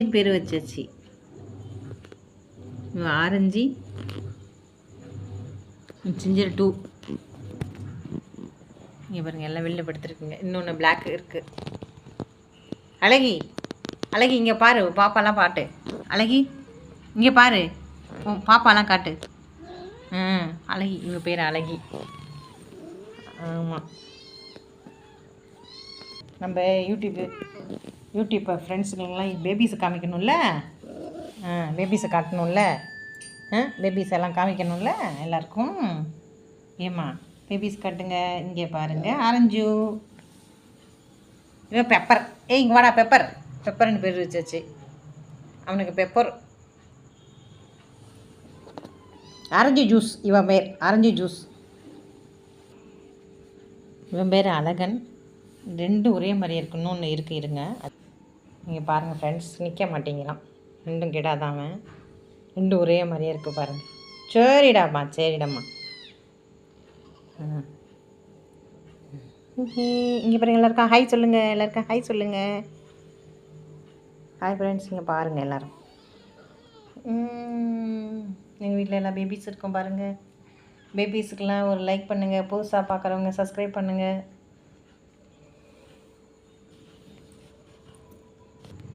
பேர் வச்சாச்சு. Orange ginger 2. இங்கே பாருங்கள் எல்லாம் வெளில படுத்துருக்குங்க. இன்னொன்று பிளாக் இருக்குது. அழகி அழகி இங்கே பாரு, பாப்பாலாம் பாட்டு. அழகி இங்கே பாரு, பாப்பாலாம் காட்டு. அழகி, இவங்க பேர் அழகி. ஆமாம், நம்ம யூடியூப்பை ஃப்ரெண்ட்ஸுங்களுக்கெல்லாம் பேபிஸை காமிக்கணும்ல, பேபிஸை காட்டணும்ல, பேபிஸ் எல்லாம் காமிக்கணும்ல எல்லாருக்கும். ஏம்மா பேபிஸ் காட்டுங்க. இங்கே பாருங்கள் ஆரஞ்சு, இவன் பெப்பர். இங்கே வாடா பெப்பர். பெப்பர்னு பேர் வச்சாச்சு அவனுக்கு. Pepper orange juice. இவன் பேர் ஆரஞ்சு ஜூஸ். இவன் பேர் அழகன். ரெண்டும் ஒரே மாதிரி இருக்கு. இன்னொன்று இருக்குது, இருங்க. நீங்கள் பாருங்கள் ஃப்ரெண்ட்ஸ், நிற்க மாட்டேங்கிறான். ரெண்டும் கிடாதாம, ரெண்டும் ஒரே மாதிரியே இருக்குது பாருங்கள். சரிடாம்மா சரிடாம்மா. இங்கே பாருங்கள் எல்லாருக்கும் ஹாய் சொல்லுங்கள். எல்லாருக்கும் ஹாய் சொல்லுங்கள். Hi friends. இங்கே பாருங்கள் எல்லோரும். எங்கள் வீட்டில் எல்லாம் பேபிஸ் இருக்கும் பாருங்கள். பேபிஸுக்கெல்லாம் ஒரு லைக் பண்ணுங்கள். புதுசாக பார்க்குறவங்க சப்ஸ்கிரைப் பண்ணுங்கள்.